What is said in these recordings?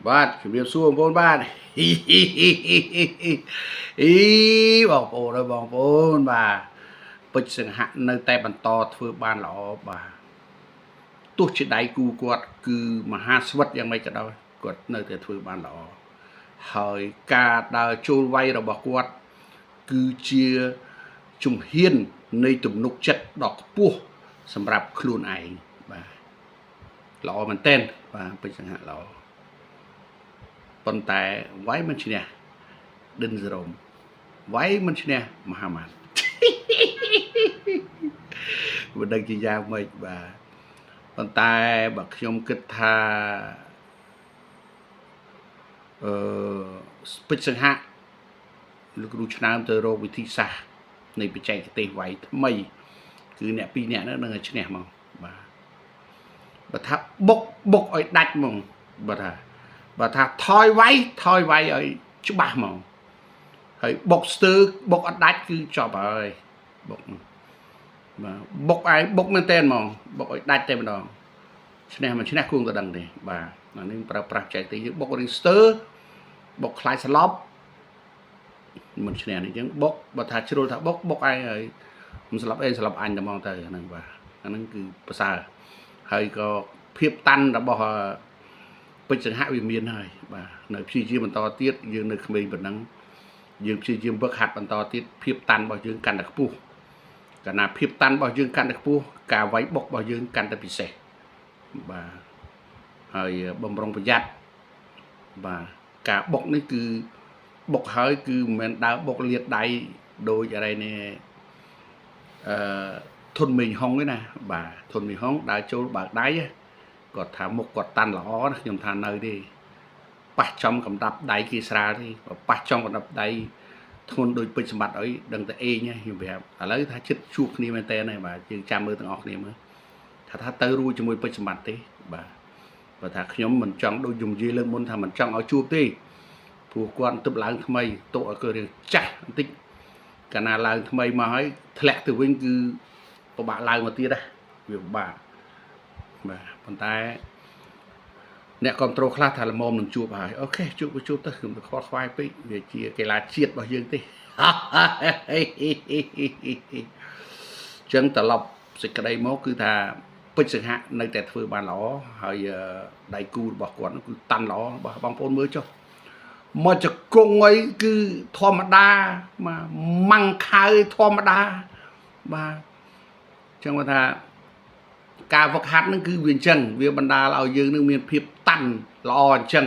បាទជំរាបសួរបងប្អូនបាទបងប្អូនហើយបងប្អូនបាទពេជ្រសង្ហៈនៅតែបន្តធ្វើបានល្អបាទទោះជាដៃគូគាត់គឺមហាស្វិតយ៉ាងម៉េចក៏ដោយគាត់នៅតែធ្វើបានល្អហើយការដើរចូលវាយរបស់គាត់គឺជាជំហាននៃទំនុកចិត្តដ៏ខ្ពស់សម្រាប់ខ្លួនឯងបាទល្អមែនទែនបាទពេជ្រសង្ហៈល្អប៉ុន្តែវាយមិនឈ្នះដិនសរ៉ូមវាយមិនឈ្នះមហាម៉ាត់មិនដឹងជាយ៉ាងម៉េចបាទប៉ុន្តែបើខ្ញុំគិតថាពេជ្រសង្ហៈលោកគ្រូឆ្នើមទៅរកវិធីសាស្ត្រនៃបច្ចេកទេសវាយថ្មីគឺអ្នកពីរនាក់ហ្នឹងនឹងឲ្យឈ្នះមកបាទបើថាបុកឲ្យដាច់ហ្មងបើថាថយវាយឲ្យច្បាស់ហ្មងហើយបុកស្ទើរបុកអត់ដាច់គឺចប់ហើយបុកបាទបុកមែនតើហ្មងបុកឲ្យដាច់តែម្ដងឈ្នះមិនឈ្នះគួងទៅដឹងទេបាទអានេះប្រើប្រាស់ចែកទីយើងបុករៀងស្ទើរបុកខ្លាយស្លប់មិនឈ្នះនេះចឹងបុកបើថាជ្រុលថាបុកឯងហើយមិនស្លាប់អេស្លាប់អញតែហ្មងទៅអាហ្នឹងបាទអាហ្នឹងគឺប្រសើរហើយក៏ភាពតាន់របស់ពេជ្រសង្ហៈវាមានហើយបាទនៅព្យាយាមបន្តទៀតយើងនៅក្មេងប៉ុណ្ណឹងយើងព្យាយាមវឹកហាត់បន្តទៀតភាពតាន់របស់យើងកាន់តែខ្ពស់កាលណាភាពតាន់របស់យើងកាន់តែខ្ពស់ការវាយបុករបស់យើងកាន់តែពិសេសបាទហើយបំរុងប្រយ័ត្នបាទការបុកនេះគឺបុកហើយគឺមិនមែនដើរបុកលាតដៃដូចអីនេះធុនមីងហុងទេណាបាទធុនមីងហុងដើរចូលបើកដៃគាត់ថាមុខគាត់តាន់ល្អណាខ្ញុំថានៅទេប៉ះចំកំដាប់ដៃគេស្រាលទេប៉ះចំកំដាប់ដៃធ្ងន់ដូចពេជ្រសម្បត្តិអីដឹងតែអេងខ្ញុំប្រាប់ឥឡូវថាចិត្តជួបគ្នាមែនតើណាបាទយើងចាំមើលទាំងអស់គ្នាមើលថាទៅរួចជាមួយពេជ្រសម្បត្តិទេបាទបើថាខ្ញុំមិនចង់ដូចយំនិយាយលើមុនថាមិនចង់ឲ្យជួបទេព្រោះគាត់ទើបឡើងថ្មីទុកឲ្យគាត់រៀងចាស់បន្តិចកាលណាឡើងថ្មីមកហើយធ្លាក់ទៅវិញគឺពិបាកឡើងមកទៀតណាវាពិបាកបាទប៉ុន្តែអ្នកគ្រប់គ្រងខ្លះថាល្មមនឹងជួបហើយអូខេជួបទៅខ្ញុំទៅខ្វល់ខ្វាយពេកវាជាកីឡាជាតិរបស់យើងទេចឹងត្រឡប់សេចក្តីមកគឺថាពេជ្រសង្ហៈនៅតែធ្វើបានល្អហើយដៃគូរបស់គាត់គឺតាន់ល្អបងប្អូនមើលចុះមកចកងអីគឺធម្មតាម៉ាំងខៅធម្មតាបាទចឹងថាការវឹកហាត់ហ្នឹងគឺវាអញ្ចឹងវាបណ្ដាលឲ្យយើងនឹងមានភាពតាន់ល្អអញ្ចឹង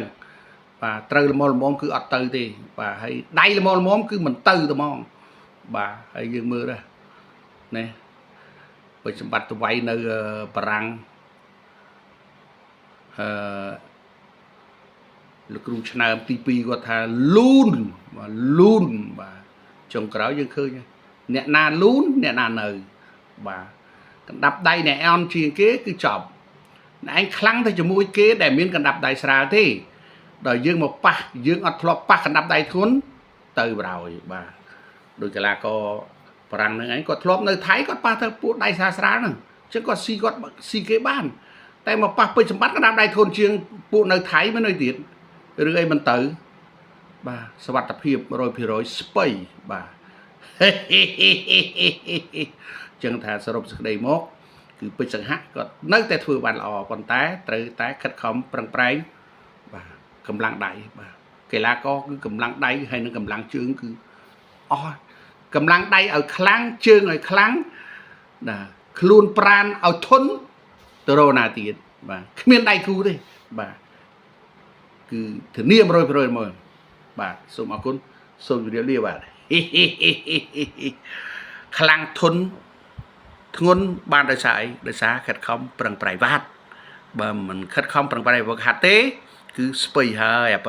បាទត្រូវល្មមគឺអត់ទៅទេបាទហើយដៃល្មមគឺមិនទៅទេហ្មងបាទហើយយើងមើលដែរណាពេជ្រសម្បត្តិទៅវាយនៅបារាំងលោកគ្រូឆ្នើមទី2គាត់ថាលូនបាទចុងក្រោយយើងឃើញអ្នកណាលូនអ្នកណានៅបាទកណ្ដាប់ដៃអ្នកអន់ជាងគេគឺចប់ឯងខ្លាំងទៅជាមួយគេដែលមានកណ្ដាប់ដៃស្រាលទេដល់យើងមកប៉ះយើងអត់ធ្លាប់ប៉ះកណ្ដាប់ដៃធ្ងន់ទៅបរោយបាទដោយកីឡាករបារាំងនឹងឯងគាត់ធ្លាប់នៅថៃគាត់ប៉ះទៅពួកដៃស្រាលហ្នឹងអញ្ចឹងគាត់ស៊ីគេបានតែមកប៉ះពេជ្រសម្បត្តិកណ្ដាប់ដៃធ្ងន់ជាងពួកនៅថៃមិននៅទៀតឬអីមិនទៅបាទសុវត្ថិភាព 100% ស្ពៃបាទចឹងថាសរុបសេចក្តីមកគឺពេជ្រសង្ហៈគាត់នៅតែធ្វើបានល្អប៉ុន្តែត្រូវតែខិតខំប្រឹងប្រែងបាទកម្លាំងដៃបាទកីឡាករគឺកម្លាំងដៃហើយនិងកម្លាំងជើងគឺអស់កម្លាំងដៃឲ្យខ្លាំងជើងឲ្យខ្លាំងណាខ្លួនប្រានឲ្យធន់ទៅរកណាទៀតបាទគ្មានដៃគូទេបាទគឺធានា 100% មកបាទសូមអរគុណសូមជម្រាបលាបាទខ្លាំងធន់ធ្ងន់បានដោយសារអីដោយសារខិតខំប្រឹងប្រែងវ៉ាត់បើមិនខិតខំប្រឹងប្រែងវឹកហាត់ទេគឺស្ពៃហើយអើ